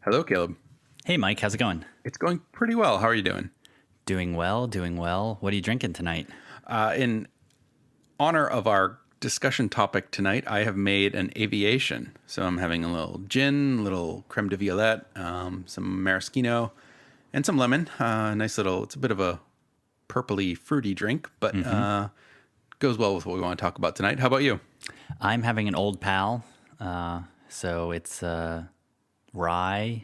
Hello, Caleb. Hey, Mike, how's it going? It's going pretty well. How are you doing? Doing well, doing well. What are you drinking tonight? In honor of our discussion topic tonight, I have made an aviation. So I'm having a little gin, a little creme de violette, some maraschino, and some lemon. Nice little, it's a bit of a purpley, fruity drink, but goes well with what we want to talk about tonight. How about you? I'm having an old pal. So it's rye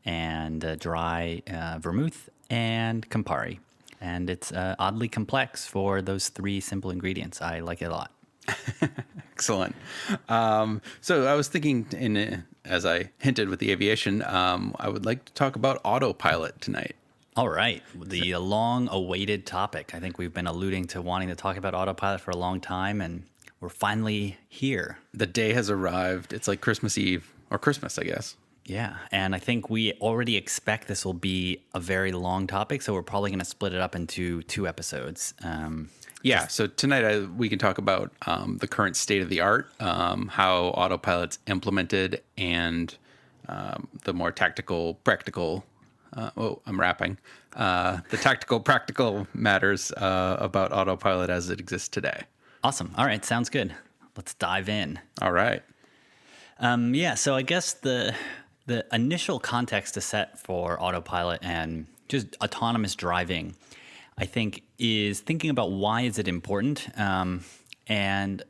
and dry vermouth and Campari. And it's oddly complex for those three simple ingredients. I like it a lot. Excellent. So I was thinking, as I hinted with the aviation, I would like to talk about autopilot tonight. All right. The long awaited topic. I think we've been alluding to wanting to talk about autopilot for a long time, and we're finally here. The day has arrived. It's like Christmas Eve or Christmas, I guess. Yeah. And I think we already expect this will be a very long topic, so we're probably going to split it up into two episodes. Yeah. So tonight we can talk about the current state of the art, how autopilot's implemented, and the more tactical, practical. I'm rapping. The tactical, practical matters about autopilot as it exists today. Awesome. All right. Sounds good. Let's dive in. All right. Yeah. So I guess the initial context to set for autopilot and just autonomous driving, I think, is thinking about why is it important. And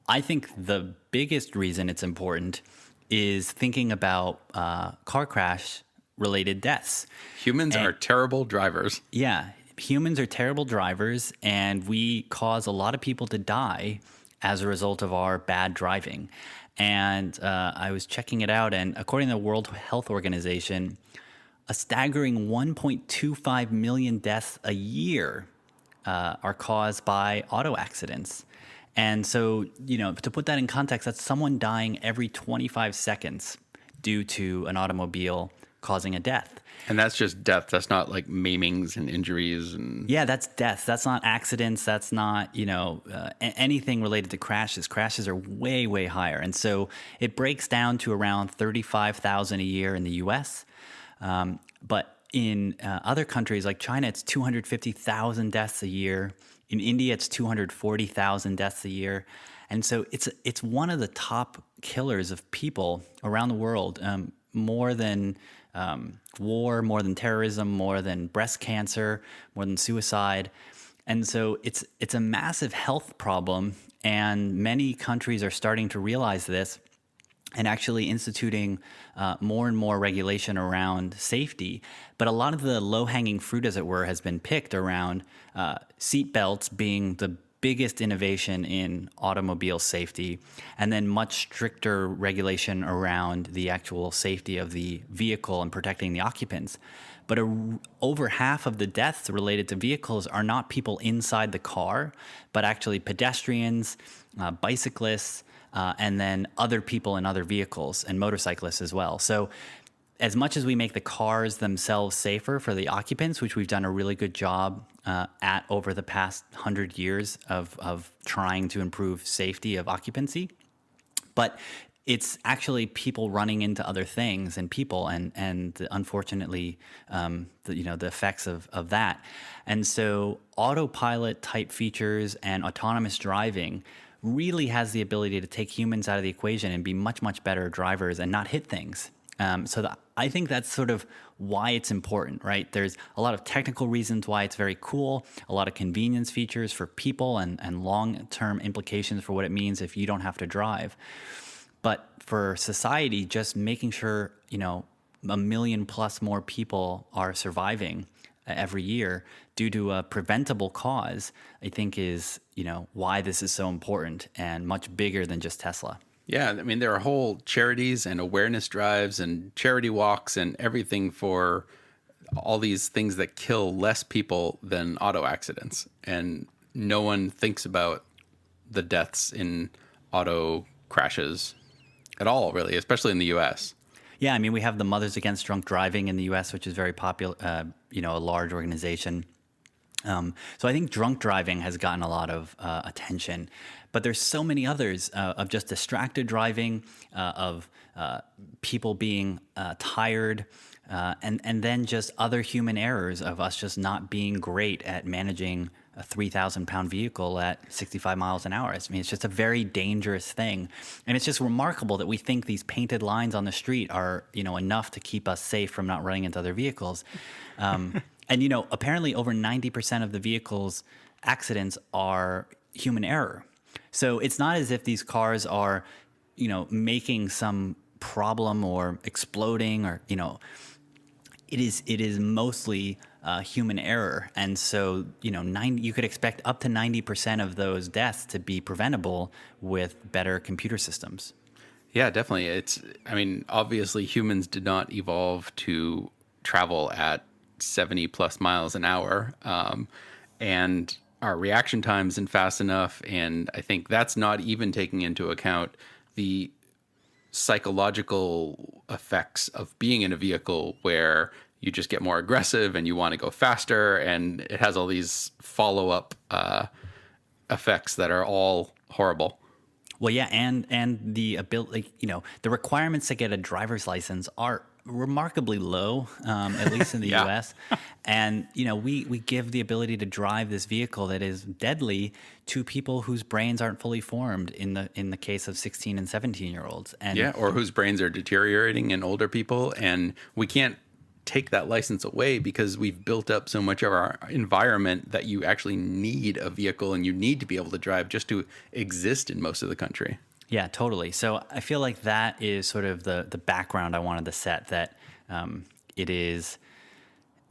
I think the biggest reason it's important is thinking about car crash related deaths. Humans are terrible drivers. Yeah, humans are terrible drivers, and we cause a lot of people to die as a result of our bad driving. And I was checking it out, and according to the World Health Organization, a staggering 1.25 million deaths a year are caused by auto accidents. And so, to put that in context, that's someone dying every 25 seconds due to an automobile causing a death. And that's just death. That's not like maimings and injuries. Yeah, that's death. That's not accidents. That's not, anything related to crashes. Crashes are way, way higher. And so it breaks down to around 35,000 a year in the U.S. But in other countries like China, it's 250,000 deaths a year. In India, it's 240,000 deaths a year. And so it's one of the top killers of people around the world, more than war, more than terrorism, more than breast cancer, more than suicide. And so it's a massive health problem, and many countries are starting to realize this and actually instituting more and more regulation around safety. But a lot of the low-hanging fruit, as it were, has been picked around seat belts being the biggest innovation in automobile safety, and then much stricter regulation around the actual safety of the vehicle and protecting the occupants. But over half of the deaths related to vehicles are not people inside the car, but actually pedestrians, bicyclists, and then other people in other vehicles and motorcyclists as well. So as much as we make the cars themselves safer for the occupants, which we've done a really good job at over the past 100 years of trying to improve safety of occupancy, but it's actually people running into other things and people, and unfortunately, the effects of that. And so autopilot type features and autonomous driving really has the ability to take humans out of the equation and be much, much better drivers and not hit things. I think that's sort of why it's important, right? There's a lot of technical reasons why it's very cool, a lot of convenience features for people and long-term implications for what it means if you don't have to drive. But for society, just making sure, 1 million plus more people are surviving every year due to a preventable cause, I think is, why this is so important and much bigger than just Tesla. Yeah, I mean, there are whole charities and awareness drives and charity walks and everything for all these things that kill less people than auto accidents. And no one thinks about the deaths in auto crashes at all, really, especially in the U.S. Yeah, I mean, we have the Mothers Against Drunk Driving in the U.S., which is very popular, a large organization. So I think drunk driving has gotten a lot of attention, but there's so many others of just distracted driving, of people being tired, and then just other human errors of us just not being great at managing a 3,000-pound vehicle at 65 miles an hour. I mean, it's just a very dangerous thing, and it's just remarkable that we think these painted lines on the street are, enough to keep us safe from not running into other vehicles. And, apparently over 90% of the vehicles accidents are human error. So it's not as if these cars are, making some problem or exploding or, it is mostly human error. And so, you could expect up to 90% of those deaths to be preventable with better computer systems. Yeah, definitely. Obviously humans did not evolve to travel at 70 plus miles an hour. And our reaction time isn't fast enough. And I think that's not even taking into account the psychological effects of being in a vehicle where you just get more aggressive and you want to go faster. And it has all these follow up effects that are all horrible. Well, yeah, and the ability, the requirements to get a driver's license are remarkably low, at least in the Yeah. U.S. And we give the ability to drive this vehicle that is deadly to people whose brains aren't fully formed. In the case of 16 and 17-year-olds, and Yeah, or whose brains are deteriorating in older people, and we can't take that license away because we've built up so much of our environment that you actually need a vehicle and you need to be able to drive just to exist in most of the country. Yeah, totally. So I feel like that is sort of the background I wanted to set, that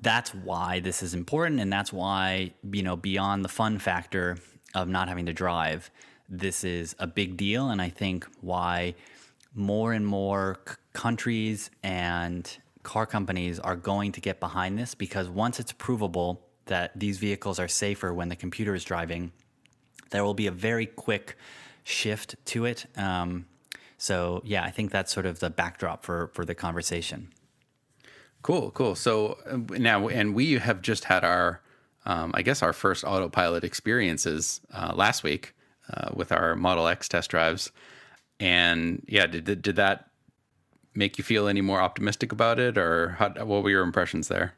that's why this is important, and that's why, beyond the fun factor of not having to drive, this is a big deal. And I think why more and more countries and car companies are going to get behind this, because once it's provable that these vehicles are safer when the computer is driving, there will be a very quick shift to it. So yeah, I think that's sort of the backdrop for the conversation. Cool. So now, and we have just had our, I guess, our first autopilot experiences last week with our Model X test drives. And yeah, did that make you feel any more optimistic about it, or what were your impressions there?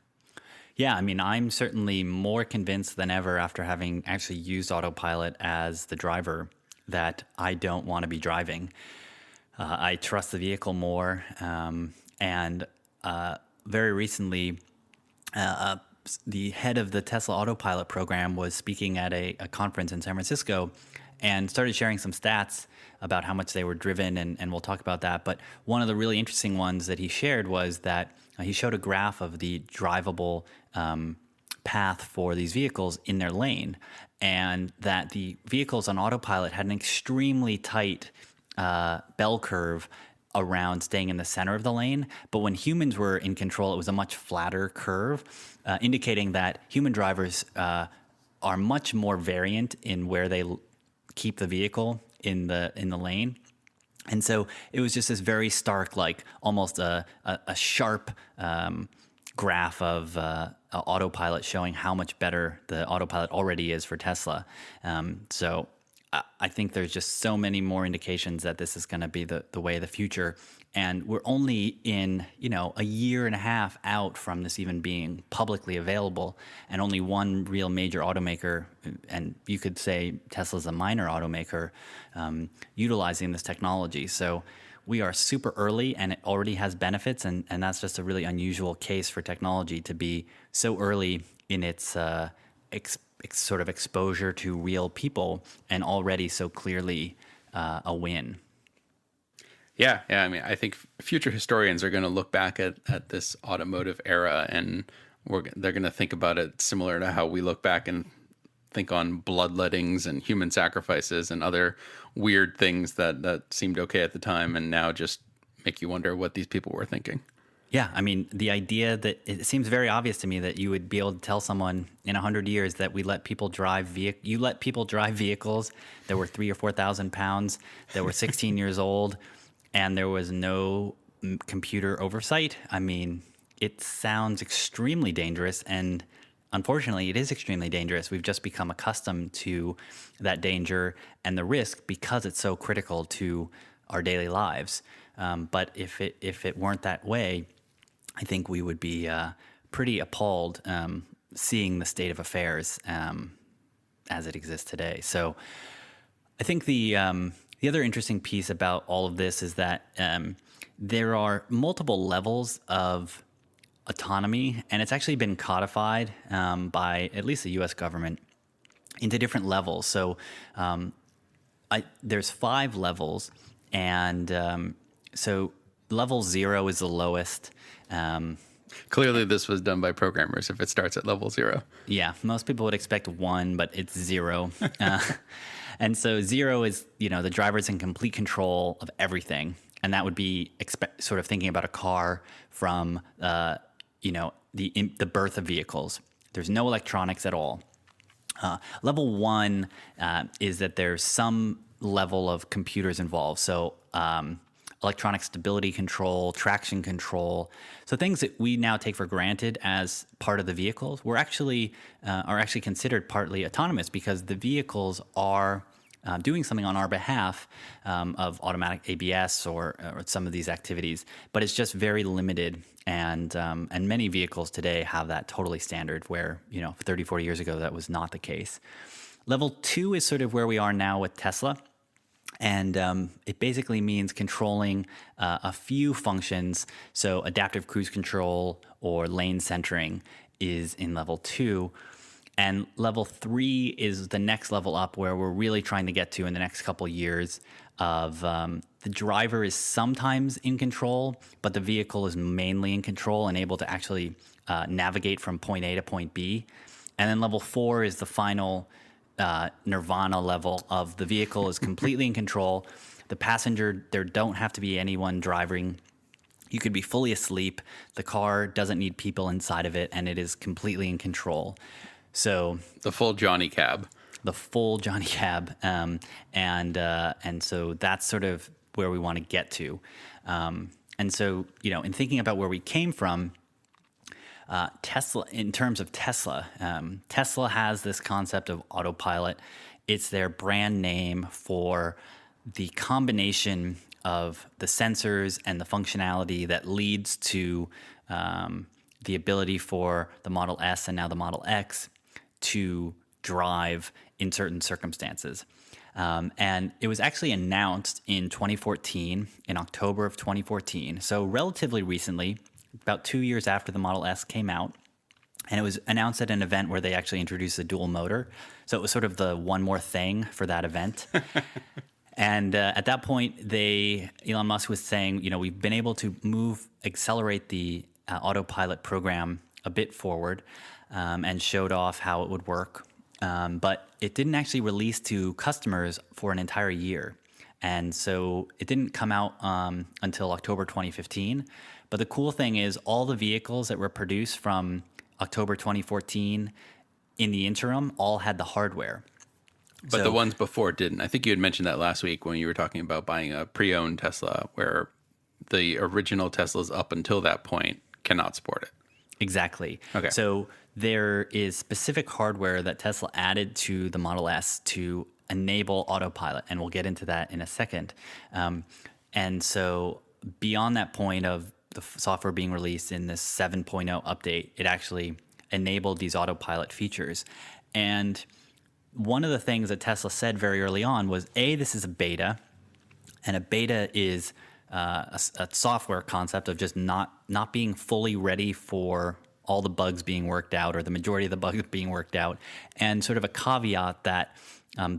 Yeah, I mean, I'm certainly more convinced than ever after having actually used autopilot as the driver that I don't want to be driving. I trust the vehicle more. And very recently, the head of the Tesla Autopilot program was speaking at a conference in San Francisco and started sharing some stats about how much they were driven, and we'll talk about that. But one of the really interesting ones that he shared was that he showed a graph of the drivable path for these vehicles in their lane, and that the vehicles on autopilot had an extremely tight bell curve around staying in the center of the lane. But when humans were in control, it was a much flatter curve, indicating that human drivers are much more variant in where they keep the vehicle in the lane. And so it was just this very stark, like almost a sharp graph of autopilot showing how much better the autopilot already is for Tesla. So I think there's just so many more indications that this is going to be the way of the future. And we're only in, a year and a half out from this even being publicly available, and only one real major automaker, and you could say Tesla's a minor automaker, utilizing this technology. So we are super early, and it already has benefits, and that's just a really unusual case for technology to be so early in its sort of exposure to real people, and already so clearly a win. Yeah. I mean, I think future historians are going to look back at this automotive era, and they're going to think about it similar to how we look back and think on bloodlettings and human sacrifices and other weird things that seemed okay at the time, and now just make you wonder what these people were thinking. Yeah, I mean, the idea that it seems very obvious to me that you would be able to tell someone in 100 years that you let people drive vehicles that were 3,000 or 4,000 pounds, that were 16 years old, and there was no computer oversight. I mean, it sounds extremely dangerous and unfortunately, it is extremely dangerous. We've just become accustomed to that danger and the risk because it's so critical to our daily lives. But if it weren't that way, I think we would be pretty appalled seeing the state of affairs as it exists today. So I think the other interesting piece about all of this is that there are multiple levels of autonomy, and it's actually been codified by at least the U.S. government into different levels. So there's 5 levels, and so level 0 is the lowest. Clearly, this was done by programmers if it starts at level 0. Yeah, most people would expect 1, but it's 0. And so 0 is, the driver's in complete control of everything. And that would be sort of thinking about a car from, the birth of vehicles. There's no electronics at all. Level 1 is that there's some level of computers involved. So electronic stability control, traction control. So things that we now take for granted as part of the vehicles are actually considered partly autonomous because the vehicles are doing something on our behalf of automatic ABS or some of these activities, but it's just very limited. And many vehicles today have that totally standard where, 30, 40 years ago, that was not the case. Level 2 is sort of where we are now with Tesla. And it basically means controlling a few functions. So adaptive cruise control or lane centering is in level 2. And level 3 is the next level up where we're really trying to get to in the next couple years of the driver is sometimes in control, but the vehicle is mainly in control and able to actually navigate from point A to point B. And then level 4 is the final nirvana level of the vehicle is completely in control. The passenger, there don't have to be anyone driving. You could be fully asleep. The car doesn't need people inside of it, and it is completely in control. So the full Johnny Cab. The full Johnny Cab, and so that's sort of where we want to get to. And so, in thinking about where we came from, Tesla, in terms of Tesla, Tesla has this concept of autopilot. It's their brand name for the combination of the sensors and the functionality that leads to the ability for the Model S and now the Model X to drive in certain circumstances. And it was actually announced in 2014, in October of 2014. So relatively recently, about 2 years after the Model S came out. And it was announced at an event where they actually introduced the dual motor. So it was sort of the one more thing for that event. And at that point, Elon Musk was saying, we've been able to accelerate the autopilot program a bit forward and showed off how it would work. But it didn't actually release to customers for an entire year. And so it didn't come out until October 2015. But the cool thing is all the vehicles that were produced from October 2014 in the interim all had the hardware. But the ones before didn't. I think you had mentioned that last week when you were talking about buying a pre-owned Tesla, where the original Teslas up until that point cannot support it. Exactly. Okay. So there is specific hardware that Tesla added to the Model S to enable autopilot, and we'll get into that in a second. And so beyond that point of the software being released in this 7.0 update, it actually enabled these autopilot features. And one of the things that Tesla said very early on was, this is a beta, and a beta is a software concept of just not being fully ready for all the bugs being worked out or the majority of the bugs being worked out, and sort of a caveat that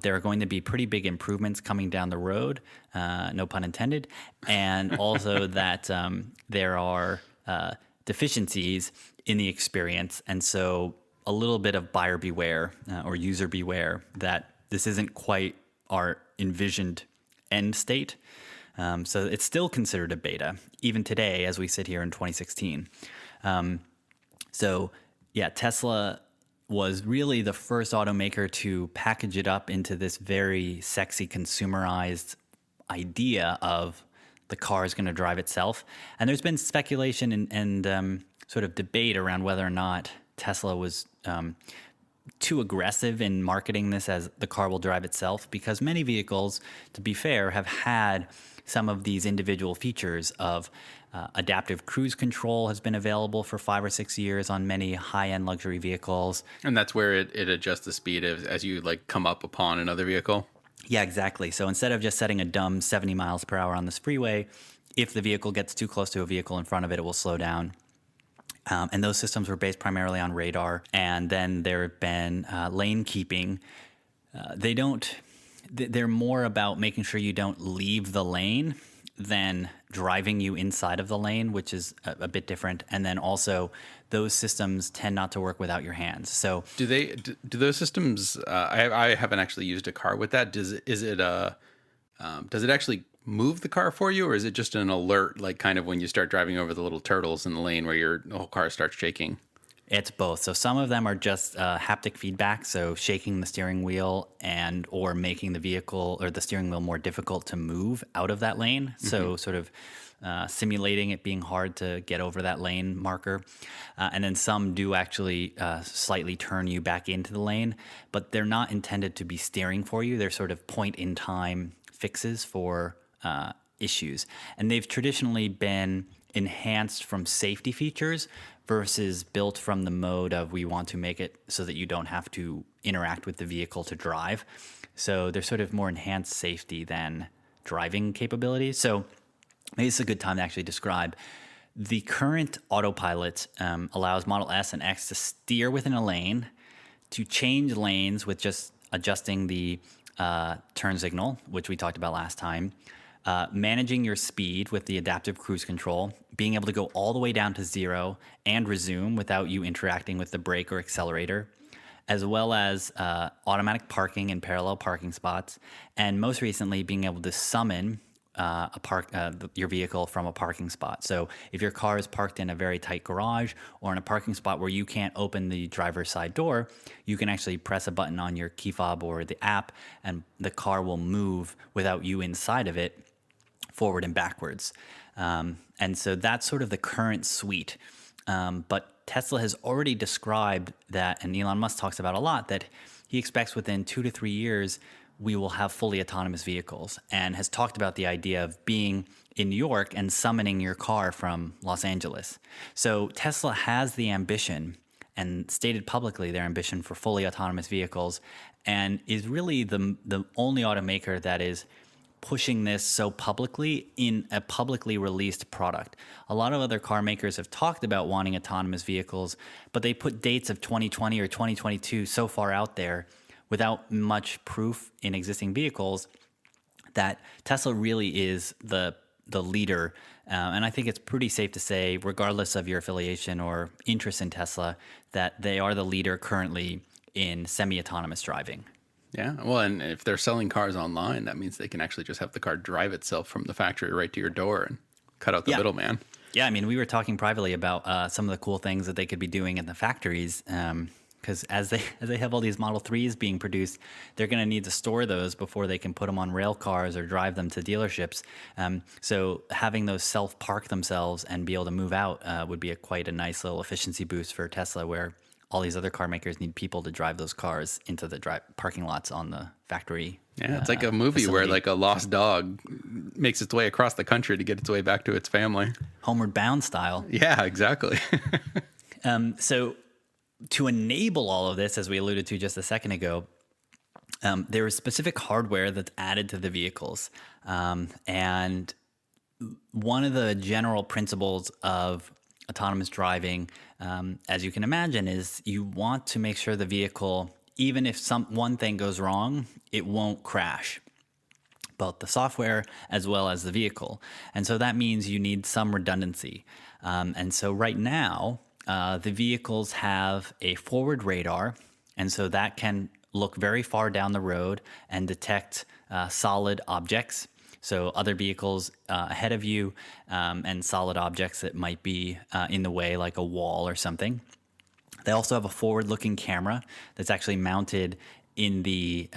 there are going to be pretty big improvements coming down the road, no pun intended, and also that there are deficiencies in the experience, and so a little bit of buyer beware or user beware that this isn't quite our envisioned end state. So it's still considered a beta, even today as we sit here in 2016. So yeah, Tesla was really the first automaker to package it up into this very sexy consumerized idea of the car is going to drive itself. And there's been speculation and sort of debate around whether or not Tesla was too aggressive in marketing this as the car will drive itself, because many vehicles, to be fair, have had some of these individual features of adaptive cruise control has been available for 5 or 6 years on many high-end luxury vehicles. And that's where it adjusts the speed as you like come up upon another vehicle. Yeah, exactly. So instead of just setting a dumb 70 miles per hour on this freeway, if the vehicle gets too close to a vehicle in front of it, it will slow down. And those systems were based primarily on radar. And then there have been lane keeping. They're more about making sure you don't leave the lane than driving you inside of the lane, which is a bit different. And then also, those systems tend not to work without your hands. So Do those systems? I haven't actually used a car with that. Does it actually move the car for you, or is it just an alert, like kind of when you start driving over the little turtles in the lane where your whole car starts shaking? it's both. So some of them are just haptic feedback, so shaking the steering wheel and or making the vehicle or the steering wheel more difficult to move out of that lane. So sort of simulating it being hard to get over that lane marker. And then some do actually slightly turn you back into the lane, but they're not intended to be steering for you. They're sort of point in time fixes for issues. And they've traditionally been enhanced from safety features versus built from the mode of we want to make it so that you don't have to interact with the vehicle to drive. So they're sort of more enhanced safety than driving capabilities. So maybe it's a good time to actually describe. The current autopilot allows Model S and X to steer within a lane, to change lanes with just adjusting the turn signal, which we talked about last time, managing your speed with the adaptive cruise control, being able to go all the way down to 0 and resume without you interacting with the brake or accelerator, as well as automatic parking in parallel parking spots, and most recently being able to summon your vehicle from a parking spot. So if your car is parked in a very tight garage or in a parking spot where you can't open the driver's side door, you can actually press a button on your key fob or the app, and the car will move without you inside of it, forward and backwards. And so that's sort of the current suite. But Tesla has already described that, and Elon Musk talks about a lot, that he expects within 2 to 3 years we will have fully autonomous vehicles, and has talked about the idea of being in New York and summoning your car from Los Angeles. So Tesla has the ambition and stated publicly their ambition for fully autonomous vehicles, and is really the only automaker that is pushing this so publicly in a publicly released product. A lot of other car makers have talked about wanting autonomous vehicles, but they put dates of 2020 or 2022 so far out there without much proof in existing vehicles that Tesla really is the leader. And I think it's pretty safe to say, regardless of your affiliation or interest in Tesla, that they are the leader currently in semi-autonomous driving. Yeah. Well, and if they're selling cars online, that means they can actually just have the car drive itself from the factory right to your door and cut out the middleman. Yeah, I mean, we were talking privately about some of the cool things that they could be doing in the factories. Because as they have all these Model 3s being produced, they're going to need to store those before they can put them on rail cars or drive them to dealerships. So having those self-park themselves and be able to move out would be quite a nice little efficiency boost for Tesla, where all these other car makers need people to drive those cars into the parking lots on the factory. Yeah, it's like a movie where like a lost dog makes its way across the country to get its way back to its family. Homeward Bound style. Yeah, exactly. So to enable all of this, as we alluded to just a second ago, there is specific hardware that's added to the vehicles. And one of the general principles of autonomous driving, as you can imagine, is you want to make sure the vehicle, even if one thing goes wrong, it won't crash, both the software as well as the vehicle. And so that means you need some redundancy. And so right now, the vehicles have a forward radar, and so that can look very far down the road and detect solid objects. So other vehicles ahead of you and solid objects that might be in the way, like a wall or something. They also have a forward-looking camera that's actually mounted in the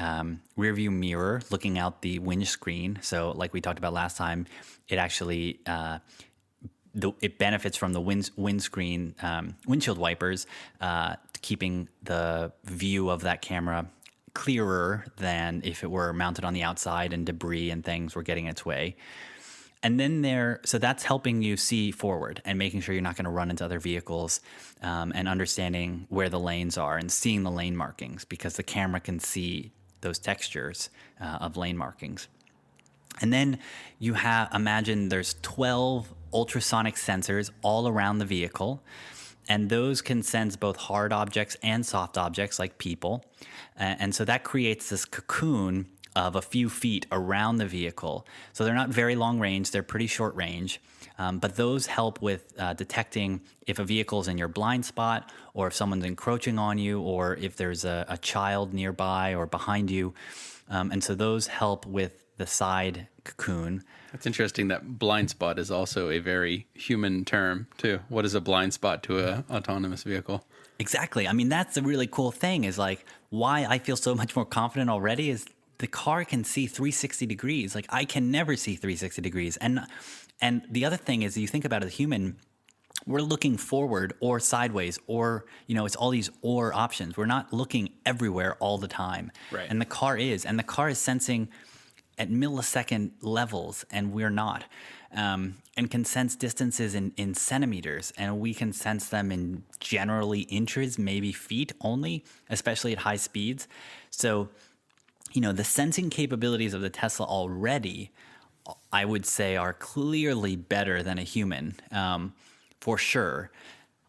rearview mirror, looking out the windscreen. So like we talked about last time, it actually it benefits from the windscreen, windshield wipers, keeping the view of that camera clearer than if it were mounted on the outside and debris and things were getting its way. And then so that's helping you see forward and making sure you're not going to run into other vehicles, and understanding where the lanes are and seeing the lane markings, because the camera can see those textures of lane markings. And then imagine there's 12 ultrasonic sensors all around the vehicle, and those can sense both hard objects and soft objects like people. And so that creates this cocoon of a few feet around the vehicle. So they're not very long range, they're pretty short range. But those help with detecting if a vehicle's in your blind spot, or if someone's encroaching on you, or if there's a child nearby or behind you. And so those help with the side cocoon. It's interesting that blind spot is also a very human term, too. What is a blind spot to an autonomous vehicle? Exactly. I mean, that's the really cool thing, is like why I feel so much more confident already is the car can see 360 degrees. Like I can never see 360 degrees. And the other thing is, you think about it, as a human, we're looking forward or sideways, or, it's all these or options. We're not looking everywhere all the time. Right. And the car is sensing at millisecond levels, and we're not. And can sense distances in centimeters, and we can sense them in generally inches, maybe feet only, especially at high speeds. So, the sensing capabilities of the Tesla already, I would say, are clearly better than a human, for sure.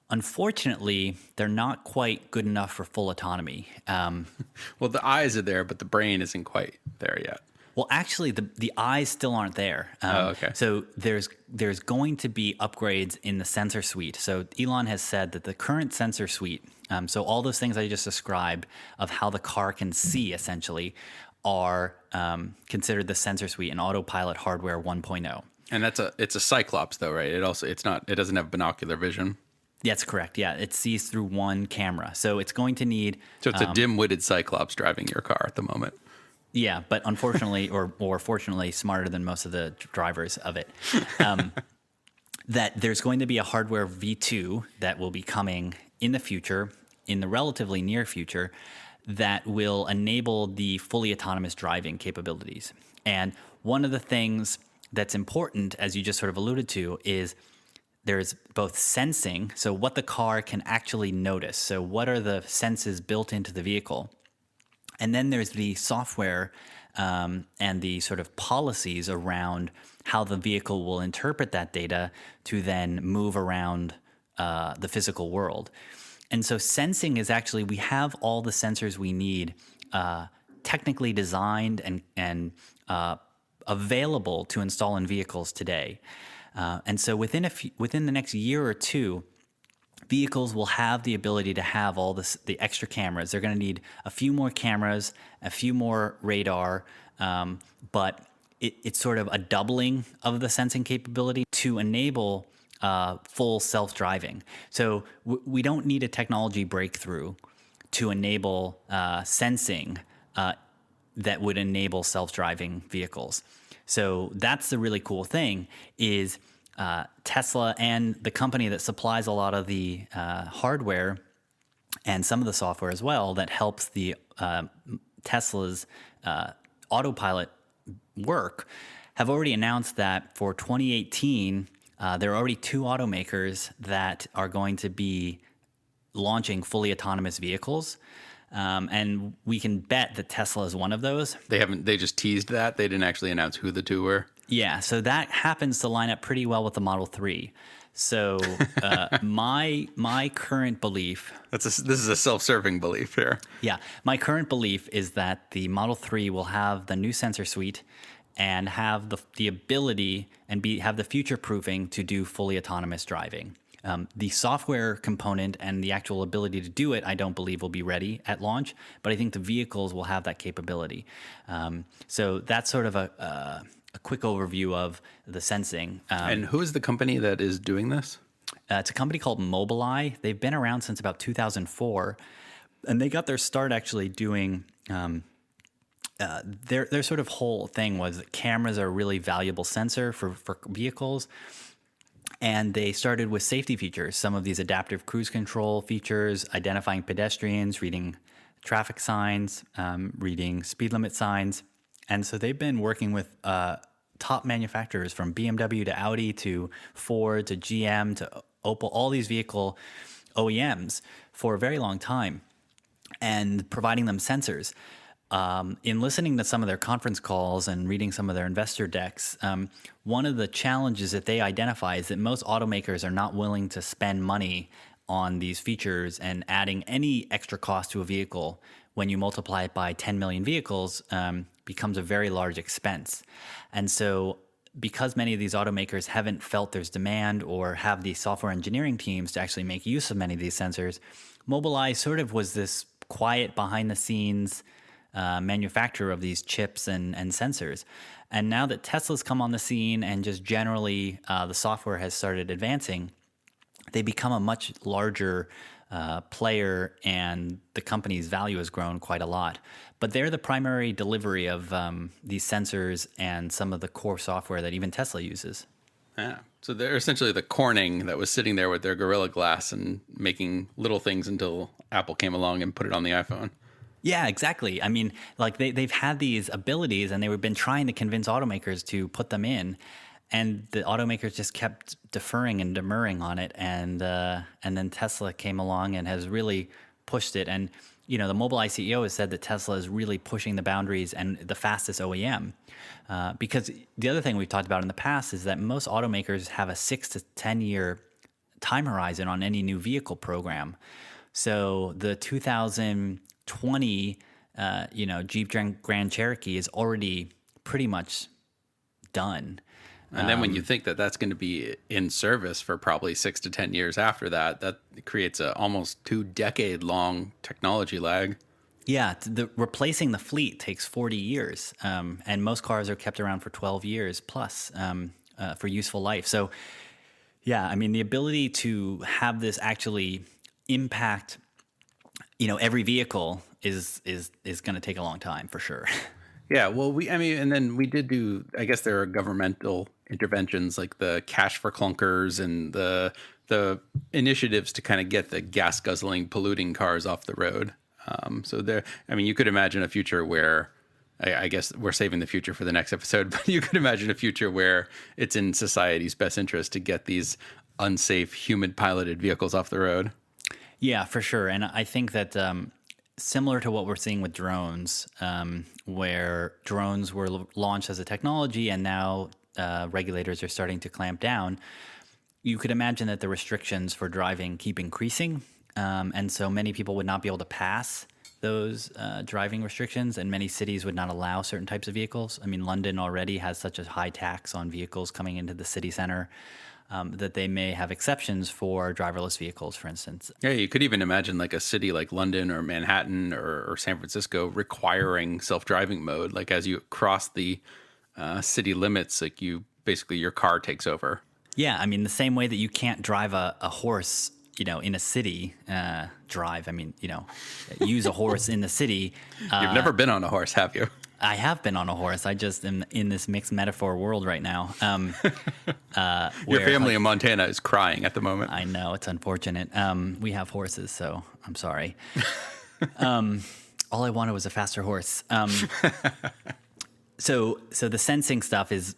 Unfortunately, they're not quite good enough for full autonomy. Well, the eyes are there, but the brain isn't quite there yet. Well, actually, the eyes still aren't there. Okay. So there's going to be upgrades in the sensor suite. So Elon has said that the current sensor suite, so all those things I just described of how the car can see, essentially, are considered the sensor suite in Autopilot Hardware 1.0. And it's a Cyclops, though, right? It doesn't have binocular vision. That's correct. Yeah, it sees through one camera. So it's going to need. So it's a dim-witted Cyclops driving your car at the moment. Yeah, but unfortunately, or fortunately, smarter than most of the drivers of it. That there's going to be a hardware V2 that will be coming in the future, in the relatively near future, that will enable the fully autonomous driving capabilities. And one of the things that's important, as you just sort of alluded to, is there's both sensing, so what the car can actually notice. So what are the senses built into the vehicle? And then there's the software and the sort of policies around how the vehicle will interpret that data to then move around the physical world. And so sensing is actually, we have all the sensors we need technically designed and available to install in vehicles today. And so within the next year or two, vehicles will have the ability to have all the extra cameras. They're going to need a few more cameras, a few more radar, but it's sort of a doubling of the sensing capability to enable full self-driving. So we don't need a technology breakthrough to enable sensing that would enable self-driving vehicles. So that's the really cool thing is Tesla and the company that supplies a lot of the hardware and some of the software as well that helps the Tesla's autopilot work have already announced that for 2018, there are already 2 automakers that are going to be launching fully autonomous vehicles. And we can bet that Tesla is one of those. They just teased that. They didn't actually announce who the 2 were. Yeah, so that happens to line up pretty well with the Model 3. So my current belief... This is a self-serving belief here. Yeah, my current belief is that the Model 3 will have the new sensor suite and have the ability and have the future proofing to do fully autonomous driving. The software component and the actual ability to do it, I don't believe will be ready at launch, but I think the vehicles will have that capability. So that's sort of a quick overview of the sensing. And who is the company that is doing this? It's a company called Mobileye. They've been around since about 2004, and they got their start actually doing. Their sort of whole thing was that cameras are a really valuable sensor for vehicles. And they started with safety features, some of these adaptive cruise control features, identifying pedestrians, reading traffic signs, reading speed limit signs. And so they've been working with top manufacturers from BMW to Audi to Ford to GM to Opel, all these vehicle OEMs for a very long time, and providing them sensors. In listening to some of their conference calls and reading some of their investor decks, one of the challenges that they identify is that most automakers are not willing to spend money on these features, and adding any extra cost to a vehicle when you multiply it by 10 million vehicles becomes a very large expense. And so because many of these automakers haven't felt there's demand or have the software engineering teams to actually make use of many of these sensors, Mobileye sort of was this quiet behind the scenes manufacturer of these chips and sensors. And now that Tesla's come on the scene and just generally the software has started advancing, they become a much larger player, and the company's value has grown quite a lot. But they're the primary delivery of these sensors and some of the core software that even Tesla uses. Yeah. So they're essentially the Corning that was sitting there with their Gorilla Glass and making little things until Apple came along and put it on the iPhone. Yeah, exactly. I mean, like they've had these abilities, and they've been trying to convince automakers to put them in, and the automakers just kept deferring and demurring on it, and then Tesla came along and has really pushed it. And the Mobileye CEO has said that Tesla is really pushing the boundaries and the fastest OEM, because the other thing we've talked about in the past is that most automakers have a 6 to 10 year time horizon on any new vehicle program. So the 2020 Jeep Grand Cherokee is already pretty much done. And then when you think that that's going to be in service for probably 6 to 10 years after that, that creates a almost 2-decade-long technology lag. Yeah, replacing the fleet takes 40 years, and most cars are kept around for 12 years plus for useful life. So, yeah, I mean, the ability to have this actually impact, every vehicle is going to take a long time for sure. Yeah, well, and then we did do, I guess there are governmental interventions like the cash for clunkers and the initiatives to kind of get the gas guzzling, polluting cars off the road. You could imagine a future where, I guess we're saving the future for the next episode, but you could imagine a future where it's in society's best interest to get these unsafe human piloted vehicles off the road. Yeah, for sure. And I think that similar to what we're seeing with drones, where drones were launched as a technology and now regulators are starting to clamp down, you could imagine that the restrictions for driving keep increasing. And so many people would not be able to pass those driving restrictions, and many cities would not allow certain types of vehicles. I mean, London already has such a high tax on vehicles coming into the city center that they may have exceptions for driverless vehicles, for instance. Yeah, you could even imagine like a city like London or Manhattan or San Francisco requiring self-driving mode. Like as you cross the city limits, like your car takes over. Yeah, I mean, the same way that you can't drive a horse, in a city, use a horse in the city. You've never been on a horse, have you? I have been on a horse. I just am in this mixed metaphor world right now. Your family in Montana is crying at the moment. I know, it's unfortunate. We have horses, so I'm sorry. All I wanted was a faster horse. So the sensing stuff is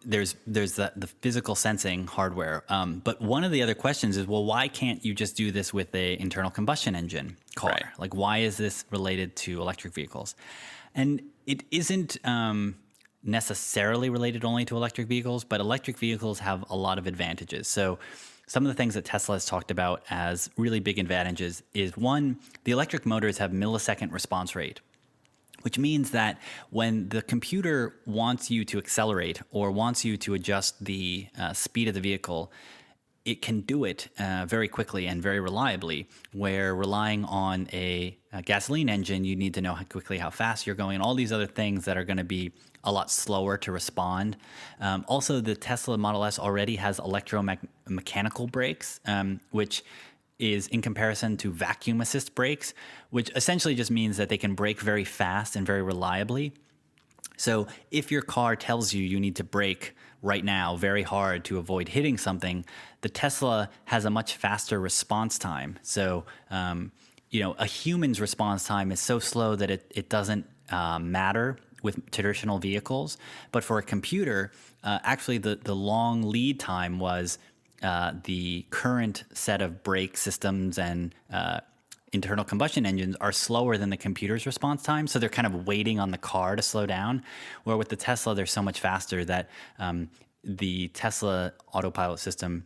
there's the physical sensing hardware. But one of the other questions is, well, why can't you just do this with a internal combustion engine car? Right. Like, why is this related to electric vehicles? And it isn't necessarily related only to electric vehicles, but electric vehicles have a lot of advantages. So some of the things that Tesla has talked about as really big advantages is, one, the electric motors have millisecond response rate, which means that when the computer wants you to accelerate or wants you to adjust the speed of the vehicle, it can do it very quickly and very reliably, where relying on a gasoline engine, you need to know how fast you're going, and all these other things that are going to be a lot slower to respond. Also, the Tesla Model S already has electromechanical brakes, which is in comparison to vacuum assist brakes, which essentially just means that they can brake very fast and very reliably. So if your car tells you you need to brake right now very hard to avoid hitting something, the Tesla has a much faster response time. So, a human's response time is so slow that it doesn't matter with traditional vehicles. But for a computer, actually, the long lead time was the current set of brake systems and internal combustion engines are slower than the computer's response time. So they're kind of waiting on the car to slow down. Where with the Tesla, they're so much faster that the Tesla autopilot system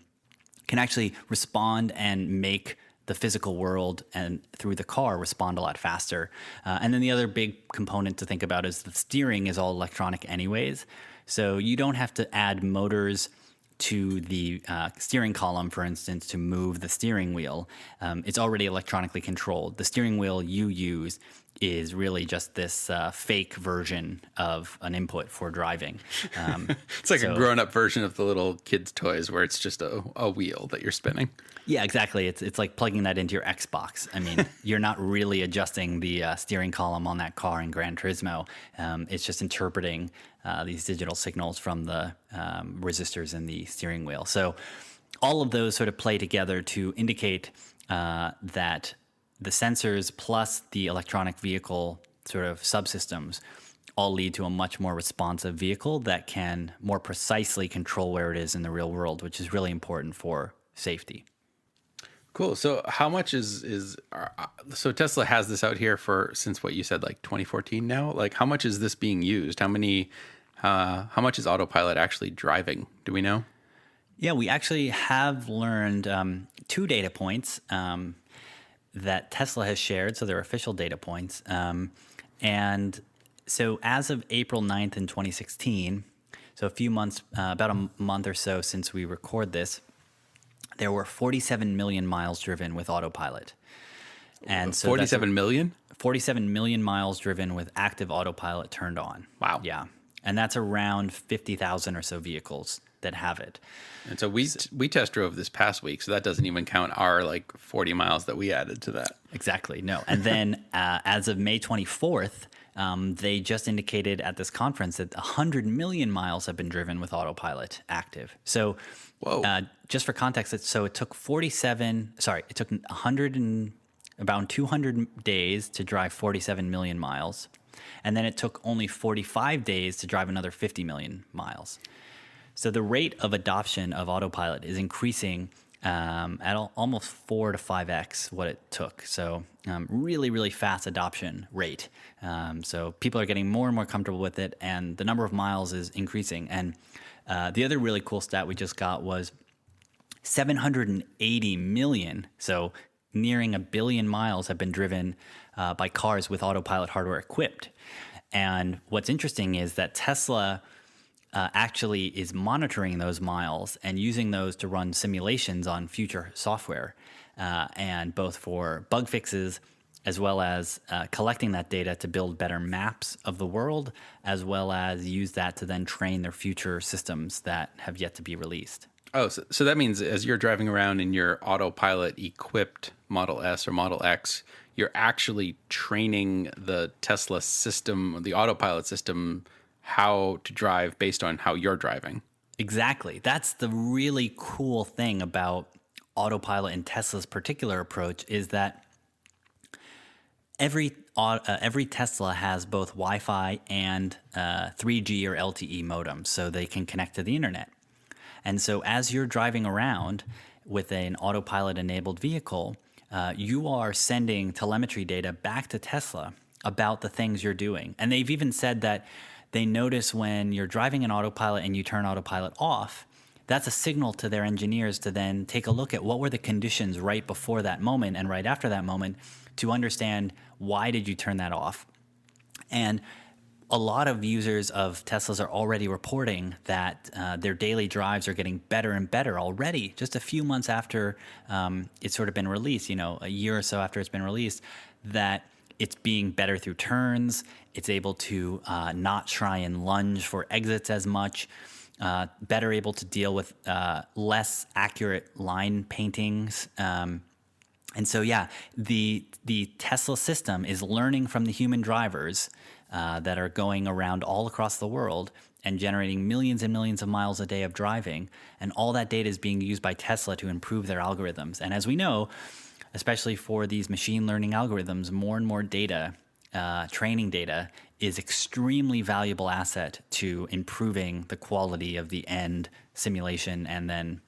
can actually respond and make the physical world and through the car respond a lot faster. And then the other big component to think about is the steering is all electronic anyways. So you don't have to add motors to the steering column, for instance, to move the steering wheel. It's already electronically controlled. The steering wheel you use is really just this fake version of an input for driving. It's like a grown-up version of the little kids' toys where it's just a wheel that you're spinning. Yeah, exactly. It's like plugging that into your Xbox. I mean, you're not really adjusting the steering column on that car in Gran Turismo. It's just interpreting these digital signals from the resistors in the steering wheel. So all of those sort of play together to indicate that the sensors plus the electronic vehicle sort of subsystems all lead to a much more responsive vehicle that can more precisely control where it is in the real world, which is really important for safety. Cool. So how much so Tesla has this out here since what you said, like 2014 now? Like how much is this being used? How much is autopilot actually driving? Do we know? Yeah, we actually have learned two data points that Tesla has shared. So they're official data points. And so as of April 9th in 2016, so a few months, about a month or so since we record this, there were 47 million miles driven with autopilot. And so 47 million? 47 million miles driven with active autopilot turned on. Wow. Yeah. And that's around 50,000 or so vehicles that have it. And so we test drove this past week, so that doesn't even count our like 40 miles that we added to that. Exactly. No. And then as of May 24th, they just indicated at this conference that 100 million miles have been driven with autopilot active. So just for context, it took it took 100 and about 200 days to drive 47 million miles. And then it took only 45 days to drive another 50 million miles. So the rate of adoption of autopilot is increasing at almost 4 to 5x what it took. So really, really fast adoption rate. So people are getting more and more comfortable with it, and the number of miles is increasing. And the other really cool stat we just got was 780 million, so nearing 1 billion miles have been driven by cars with autopilot hardware equipped. And what's interesting is that Tesla actually is monitoring those miles and using those to run simulations on future software, and both for bug fixes as well as collecting that data to build better maps of the world, as well as use that to then train their future systems that have yet to be released. Oh, so that means as you're driving around in your autopilot equipped Model S or Model X, you're actually training the Tesla system, the autopilot system, how to drive based on how you're driving. Exactly. That's the really cool thing about autopilot and Tesla's particular approach is that every Tesla has both Wi-Fi and 3G or LTE modems, so they can connect to the internet. And so as you're driving around with an autopilot-enabled vehicle, you are sending telemetry data back to Tesla about the things you're doing. And they've even said that they notice when you're driving an autopilot and you turn autopilot off, that's a signal to their engineers to then take a look at what were the conditions right before that moment and right after that moment to understand why did you turn that off. And a lot of users of Teslas are already reporting that their daily drives are getting better and better already, just a few months after it's sort of been released, a year or so after it's been released, that it's being better through turns. It's able to not try and lunge for exits as much, better able to deal with less accurate line paintings. And so, yeah, the Tesla system is learning from the human drivers that are going around all across the world and generating millions and millions of miles a day of driving. And all that data is being used by Tesla to improve their algorithms. And as we know, especially for these machine learning algorithms, more and more data, training data, is extremely valuable asset to improving the quality of the end simulation and then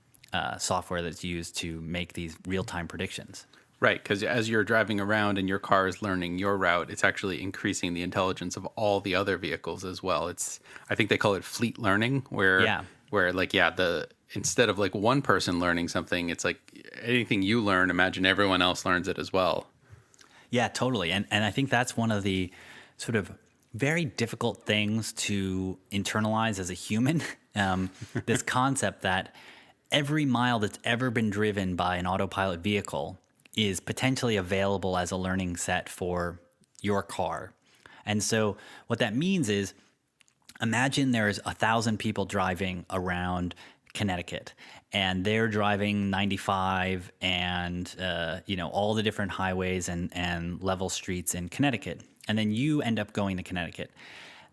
software that's used to make these real-time predictions. Right, because as you're driving around and your car is learning your route, it's actually increasing the intelligence of all the other vehicles as well. It's, I think they call it fleet learning, Yeah. where like, yeah, the instead of like one person learning something, it's like anything you learn, imagine everyone else learns it as well. Yeah, totally. And I think that's one of the sort of very difficult things to internalize as a human. This concept that every mile that's ever been driven by an autopilot vehicle is potentially available as a learning set for your car. And so what that means is, imagine there's 1,000 people driving around Connecticut, and they're driving 95 and all the different highways and level streets in Connecticut, and then you end up going to Connecticut.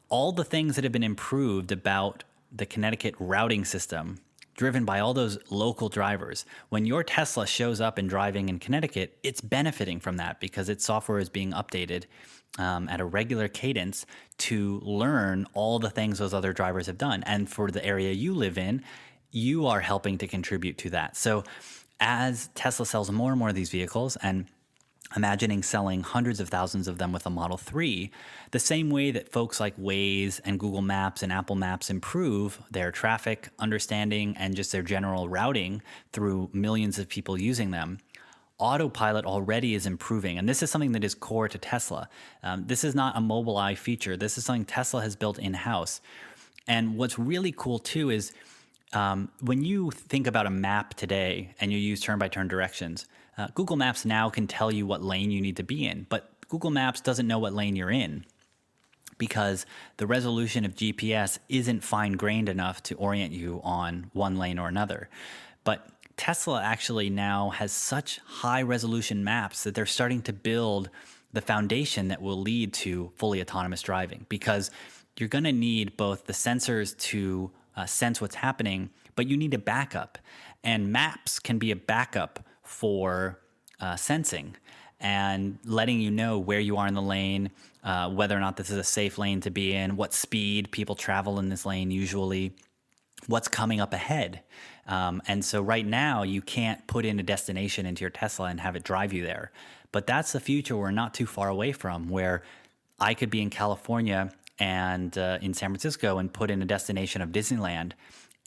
All the things that have been improved about the Connecticut routing system, driven by all those local drivers, when your Tesla shows up and driving in Connecticut, it's benefiting from that because its software is being updated at a regular cadence to learn all the things those other drivers have done. And for the area you live in, you are helping to contribute to that. So as Tesla sells more and more of these vehicles, and imagining selling hundreds of thousands of them with a Model 3, the same way that folks like Waze and Google Maps and Apple Maps improve their traffic understanding and just their general routing through millions of people using them, Autopilot already is improving. And this is something that is core to Tesla. This is not a Mobileye feature. This is something Tesla has built in-house. And what's really cool too is when you think about a map today and you use turn-by-turn directions, Google Maps now can tell you what lane you need to be in, but Google Maps doesn't know what lane you're in because the resolution of GPS isn't fine-grained enough to orient you on one lane or another. But Tesla actually now has such high-resolution maps that they're starting to build the foundation that will lead to fully autonomous driving, because you're going to need both the sensors to sense what's happening, but you need a backup. And maps can be a backup for sensing and letting you know where you are in the lane, whether or not this is a safe lane to be in, what speed people travel in this lane usually, what's coming up ahead. And so right now you can't put in a destination into your Tesla and have it drive you there. But that's the future we're not too far away from, where I could be in California and in San Francisco and put in a destination of Disneyland,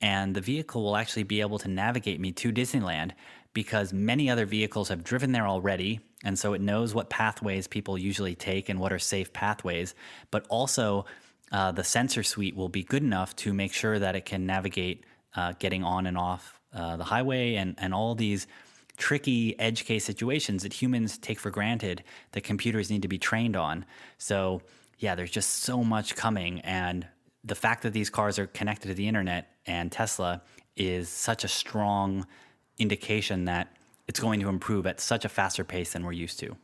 and the vehicle will actually be able to navigate me to Disneyland because many other vehicles have driven there already, and so it knows what pathways people usually take and what are safe pathways. But also the sensor suite will be good enough to make sure that it can navigate getting on and off the highway and all these tricky edge case situations that humans take for granted that computers need to be trained on. So yeah, there's just so much coming, and the fact that these cars are connected to the internet and Tesla is such a strong indication that it's going to improve at such a faster pace than we're used to.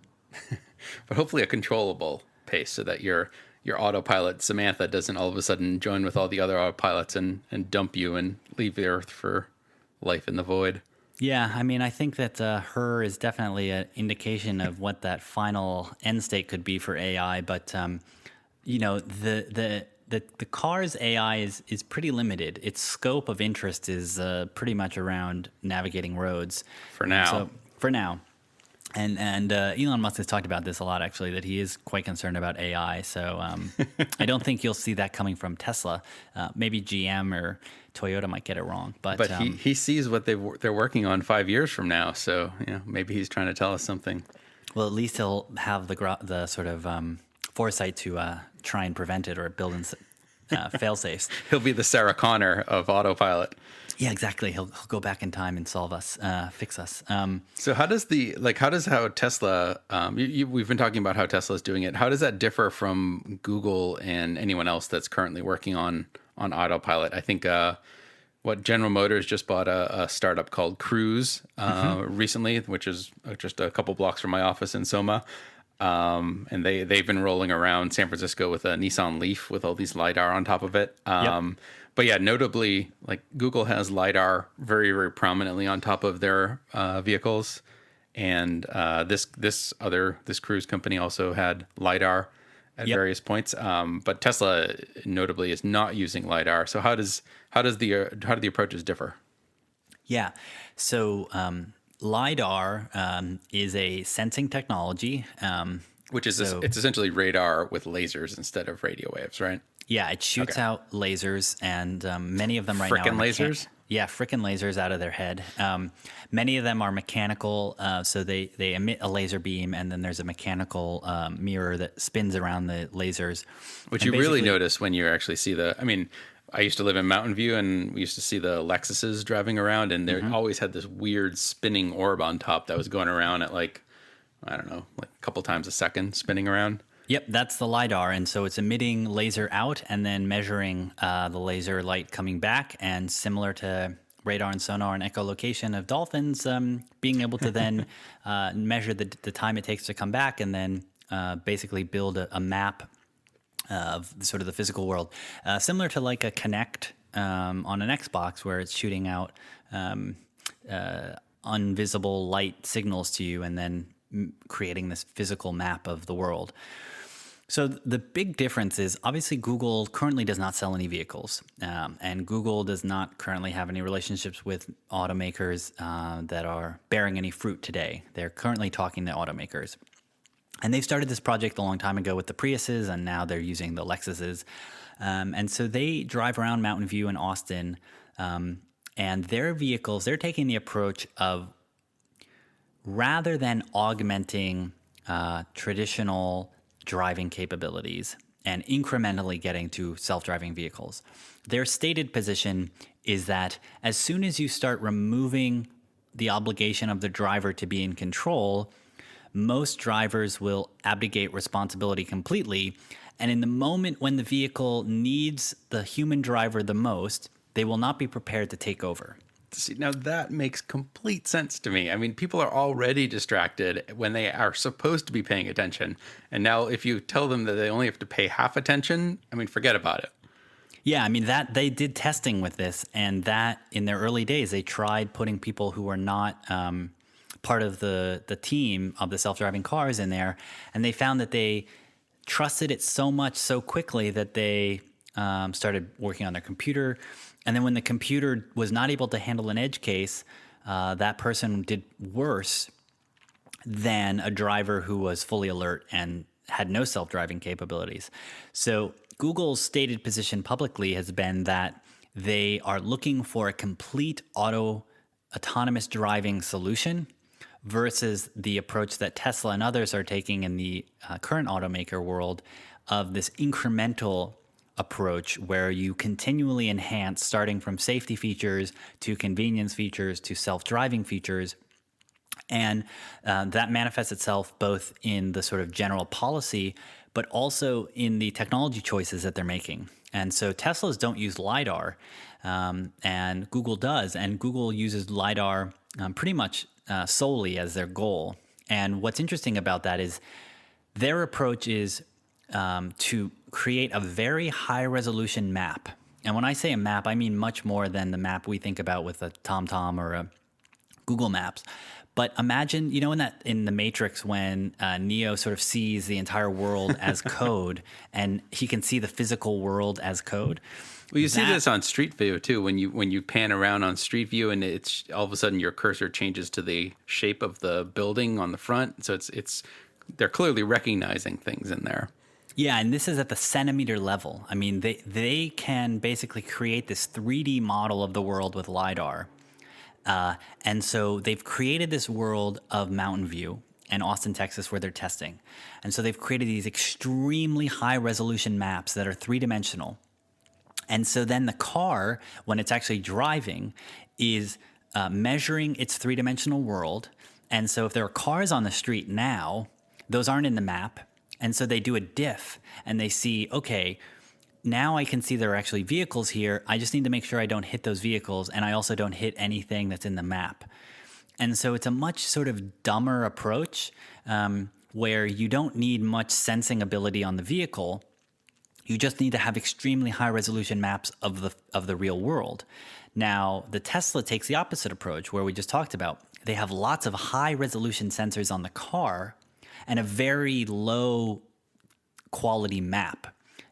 But hopefully a controllable pace so that your autopilot Samantha doesn't all of a sudden join with all the other autopilots and dump you and leave the Earth for life in the void. Yeah, I mean, I think that her is definitely an indication of what that final end state could be for AI. But the car's AI is pretty limited. Its scope of interest is pretty much around navigating roads For now. So for now. And Elon Musk has talked about this a lot, actually, that he is quite concerned about AI. So I don't think you'll see that coming from Tesla. Maybe GM or Toyota might get it wrong. But he sees what they're working on 5 years from now. So maybe he's trying to tell us something. Well, at least he'll have the sort of foresight to try and prevent it or build in fail safes. He'll be the Sarah Connor of autopilot. Yeah, exactly. He'll go back in time and solve us, fix us. So how does how Tesla? We've been talking about how Tesla is doing it. How does that differ from Google and anyone else that's currently working on autopilot? I think what General Motors just bought a startup called Cruise Hmm. recently, which is just a couple blocks from my office in Soma. And they've been rolling around San Francisco with a Nissan Leaf with all these lidar on top of it. Yep. But yeah, notably, like Google has lidar very very prominently on top of their vehicles, and this cruise company also had lidar at Yep. various points. But Tesla notably is not using lidar. So how do the approaches differ? Yeah. So LiDAR is a sensing technology. Which is So it's essentially radar with lasers instead of radio waves, right? yeah, it shoots Okay. out lasers, and many of them right now are Frickin' lasers? Yeah, frickin' lasers out of their head. Many of them are mechanical, so they emit a laser beam, and then there's a mechanical mirror that spins around the lasers. Which And you really basically, notice when you actually see I mean, I used to live in Mountain View and we used to see the Lexuses driving around and they always had this weird spinning orb on top that was going around at like, I don't know, like a couple times a second spinning around. yep, that's the LiDAR. And so it's emitting laser out and then measuring the laser light coming back. And similar to radar and sonar and echolocation of dolphins, being able to then measure the time it takes to come back and then basically build a map of sort of the physical world. Similar to like a Kinect on an Xbox where it's shooting out invisible light signals to you and then creating this physical map of the world. So the big difference is obviously Google currently does not sell any vehicles, and Google does not currently have any relationships with automakers that are bearing any fruit today. They're currently talking to automakers. And they've started this project a long time ago with the Priuses, and now they're using the Lexuses. And so they drive around Mountain View and Austin, and their vehicles, they're taking the approach of rather than augmenting traditional driving capabilities and incrementally getting to self-driving vehicles. Their stated position is that as soon as you start removing the obligation of the driver to be in control, most drivers will abdicate responsibility completely. And in the moment when the vehicle needs the human driver the most, they will not be prepared to take over. See, now that makes complete sense to me. I mean, people are already distracted when they are supposed to be paying attention. And now if you tell them that they only have to pay half attention, I mean, forget about it. Yeah, I mean that they did testing with this, and that in their early days they tried putting people who were not part of the team of the self-driving cars in there, and they found that they trusted it so much so quickly that they started working on their computer. And then when the computer was not able to handle an edge case, that person did worse than a driver who was fully alert and had no self-driving capabilities. So Google's stated position publicly has been that they are looking for a complete autonomous driving solution versus the approach that Tesla and others are taking in the current automaker world of this incremental approach where you continually enhance, starting from safety features to convenience features to self-driving features. And that manifests itself both in the sort of general policy, but also in the technology choices that they're making. And so Teslas don't use LiDAR, and Google does. And Google uses LiDAR pretty much solely as their goal. And what's interesting about that is their approach is to create a very high resolution map. And when I say a map, I mean much more than the map we think about with a TomTom or a Google Maps. But imagine, you know, in the Matrix when Neo sort of sees the entire world as code, and he can see the physical world as code. Well, you see this on Street View too. When you pan around on Street View, and it's all of a sudden your cursor changes to the shape of the building on the front. So it's they're clearly recognizing things in there. Yeah, and this is at the centimeter level. I mean, they can basically create this 3D model of the world with LiDAR. And so they've created this world of Mountain View and Austin, Texas, where they're testing. And so they've created these extremely high resolution maps that are three-dimensional. And so then the car, when it's actually driving, is measuring its three-dimensional world. And so if there are cars on the street now, those aren't in the map. And so they do a diff and they see, okay, now I can see there are actually vehicles here. I just need to make sure I don't hit those vehicles, and I also don't hit anything that's in the map. And so it's a much sort of dumber approach, where you don't need much sensing ability on the vehicle. You just need to have extremely high resolution maps of the real world. Now, the Tesla takes the opposite approach, where we just talked about. They have lots of high resolution sensors on the car and a very low quality map.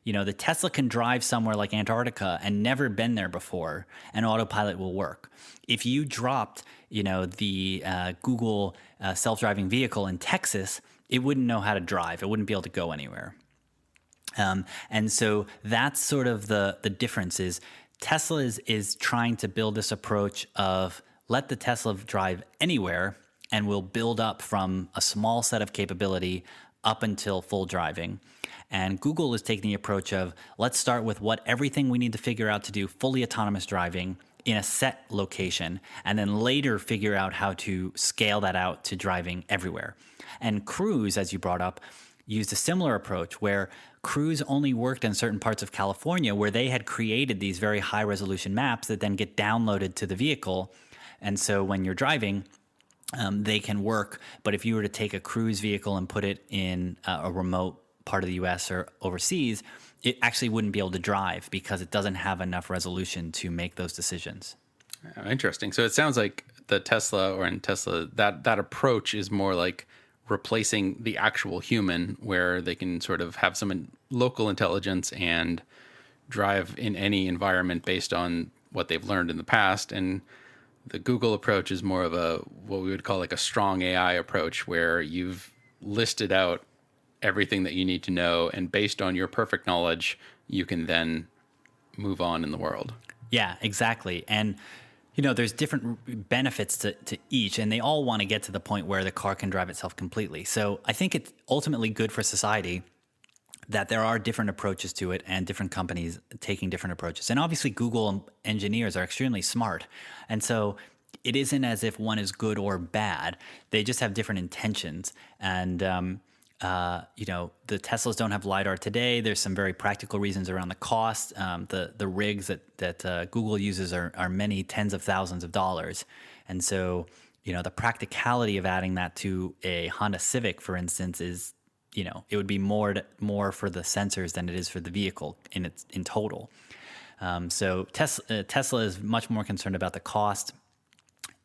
The Tesla can drive somewhere like Antarctica and never been there before, and autopilot will work. If you dropped, the Google self-driving vehicle in Texas, it wouldn't know how to drive. It wouldn't be able to go anywhere. And so that's sort of the difference is Tesla is trying to build this approach of let the Tesla drive anywhere, and we'll build up from a small set of capability up until full driving. And Google is taking the approach of let's start with everything we need to figure out to do fully autonomous driving in a set location, and then later figure out how to scale that out to driving everywhere. And Cruise, as you brought up, used a similar approach where Cruise only worked in certain parts of California where they had created these very high resolution maps that then get downloaded to the vehicle. And so when you're driving, they can work. But if you were to take a Cruise vehicle and put it in a remote part of the US or overseas, it actually wouldn't be able to drive because it doesn't have enough resolution to make those decisions. Interesting. So it sounds like the Tesla, or in Tesla, that approach is more like replacing the actual human, where they can sort of have some local intelligence and drive in any environment based on what they've learned in the past. And the Google approach is more of what we would call like a strong AI approach, where you've listed out everything that you need to know, and based on your perfect knowledge, you can then move on in the world. Yeah, exactly. And there's different benefits to each, and they all want to get to the point where the car can drive itself completely. So I think it's ultimately good for society that there are different approaches to it and different companies taking different approaches. And obviously Google engineers are extremely smart. And so it isn't as if one is good or bad. They just have different intentions. And, the Teslas don't have LiDAR today. There's some very practical reasons around the cost. The rigs that Google uses are many tens of thousands of dollars. And so, the practicality of adding that to a Honda Civic, for instance, is, it would be more for the sensors than it is for the vehicle in total. So Tesla is much more concerned about the cost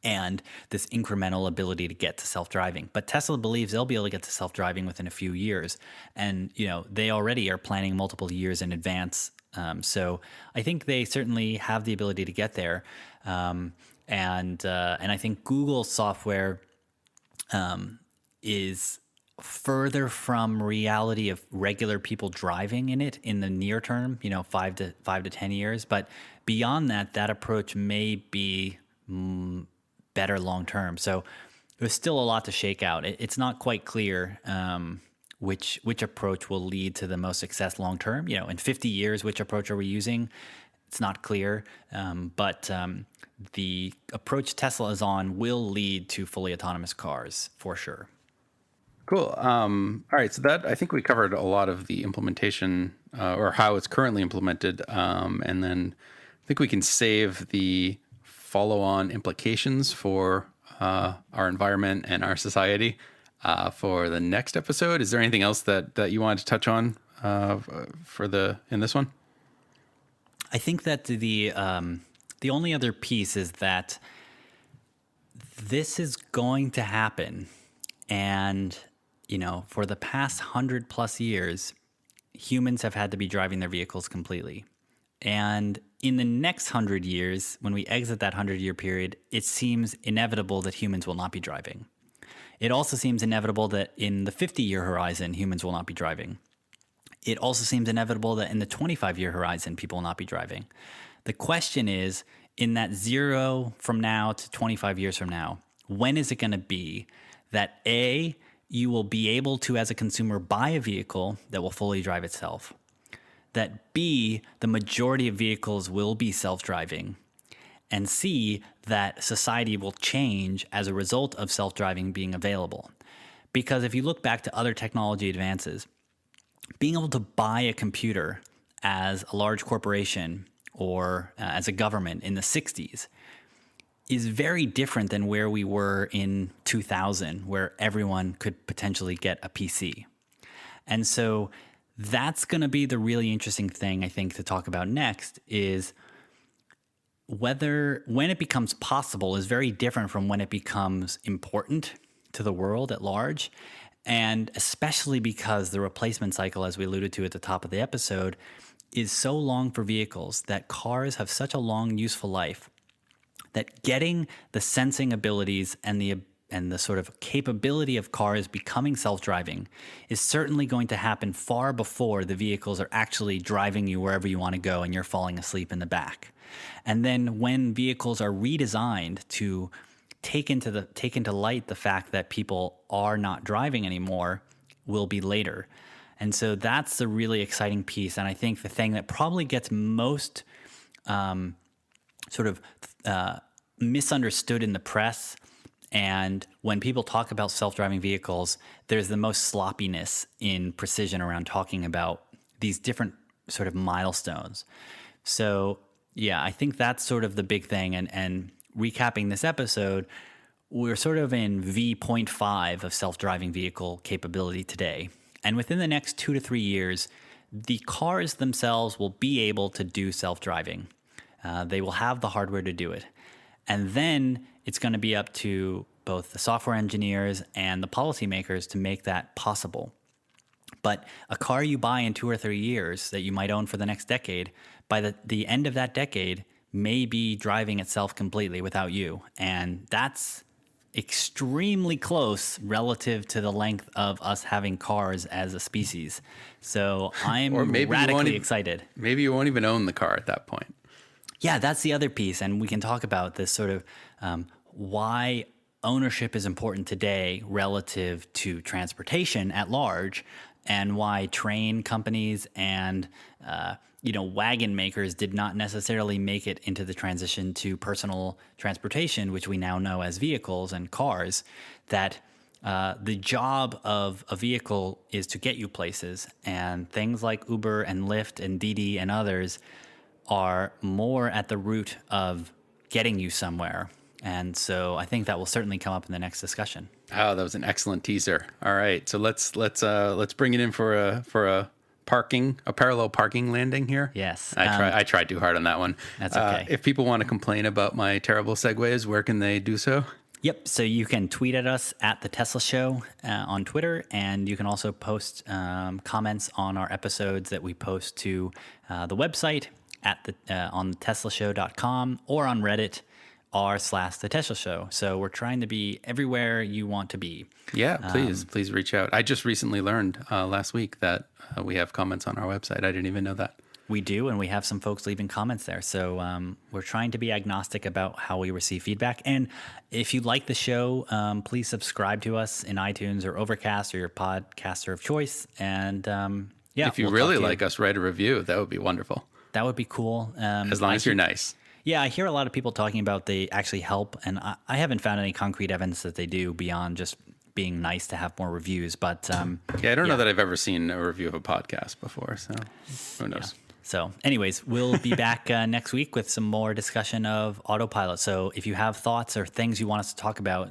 and this incremental ability to get to self-driving. But Tesla believes they'll be able to get to self-driving within a few years. And, they already are planning multiple years in advance. So I think they certainly have the ability to get there. And I think Google software is further from reality of regular people driving in it in the near term, 5 to 10 years. But beyond that approach may be better long term. So there's still a lot to shake out. It's not quite clear which approach will lead to the most success long term. In 50 years, which approach are we using? It's not clear. But the approach Tesla is on will lead to fully autonomous cars for sure. Cool. All right. So I think we covered a lot of the implementation or how it's currently implemented. And then I think we can save the follow-on implications for our environment and our society for the next episode. Is there anything else that you wanted to touch on in this one? I think that the only other piece is that this is going to happen, and for the past 100+ years, humans have had to be driving their vehicles completely. And in the next 100 years, when we exit that 100-year period, it seems inevitable that humans will not be driving. It also seems inevitable that in the 50-year horizon, humans will not be driving. It also seems inevitable that in the 25-year horizon, people will not be driving. The question is, in that 0 from now to 25 years from now, when is it going to be that A, you will be able to, as a consumer, buy a vehicle that will fully drive itself? That B, the majority of vehicles will be self-driving, and C, that society will change as a result of self-driving being available. Because if you look back to other technology advances, being able to buy a computer as a large corporation or as a government in the 60s is very different than where we were in 2000, where everyone could potentially get a PC. And so that's going to be the really interesting thing, I think, to talk about next is when it becomes possible is very different from when it becomes important to the world at large. And especially because the replacement cycle, as we alluded to at the top of the episode, is so long for vehicles that cars have such a long useful life that getting the sensing abilities and the sort of capability of cars becoming self-driving is certainly going to happen far before the vehicles are actually driving you wherever you want to go and you're falling asleep in the back. And then when vehicles are redesigned to take into light the fact that people are not driving anymore will be later. And so that's the really exciting piece. And I think the thing that probably gets most misunderstood in the press, and when people talk about self-driving vehicles, there's the most sloppiness in precision around talking about these different sort of milestones. So yeah, I think that's sort of the big thing. And recapping this episode, we're sort of in V.5 of self-driving vehicle capability today. And within the next 2 to 3 years, the cars themselves will be able to do self-driving. They will have the hardware to do it. And then it's going to be up to both the software engineers and the policymakers to make that possible. But a car you buy in 2 or 3 years that you might own for the next decade, by the end of that decade, may be driving itself completely without you. And that's extremely close relative to the length of us having cars as a species. So I'm radically excited. Maybe you won't even own the car at that point. Yeah, that's the other piece. And we can talk about this sort of why ownership is important today relative to transportation at large, and why train companies and wagon makers did not necessarily make it into the transition to personal transportation, which we now know as vehicles and cars, that the job of a vehicle is to get you places. And things like Uber and Lyft and Didi and others are more at the root of getting you somewhere. And so I think that will certainly come up in the next discussion. Oh, that was an excellent teaser. All right, so let's bring it in for a parallel parking landing here. Yes, I tried too hard on that one. That's okay. If people want to complain about my terrible segues, where can they do so? Yep. So you can tweet at us at The Tesla Show on Twitter, and you can also post comments on our episodes that we post to the website at on teslashow.com or on Reddit r/The Tesla Show. So we're trying to be everywhere you want to be. Yeah, please reach out. I just recently learned last week that we have comments on our website. I didn't even know that. We do, and we have some folks leaving comments there. So we're trying to be agnostic about how we receive feedback. And if you like the show, please subscribe to us in iTunes or Overcast or your podcaster of choice. And if you really like us, write a review. That would be wonderful. That would be cool. As long as you're nice. Yeah, I hear a lot of people talking about they actually help, and I haven't found any concrete evidence that they do beyond just being nice to have more reviews. But I don't know that I've ever seen a review of a podcast before, so who knows? Yeah. So anyways, we'll be back next week with some more discussion of Autopilot. So if you have thoughts or things you want us to talk about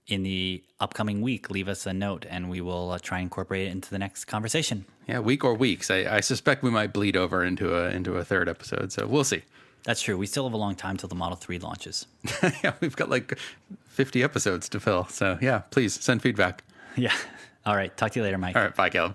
in the upcoming week, leave us a note, and we will try and incorporate it into the next conversation. Yeah, week or weeks. I suspect we might bleed over into a third episode, so we'll see. That's true. We still have a long time till the Model 3 launches. Yeah, we've got like 50 episodes to fill. So yeah, please send feedback. Yeah. All right. Talk to you later, Mike. All right. Bye, Caleb.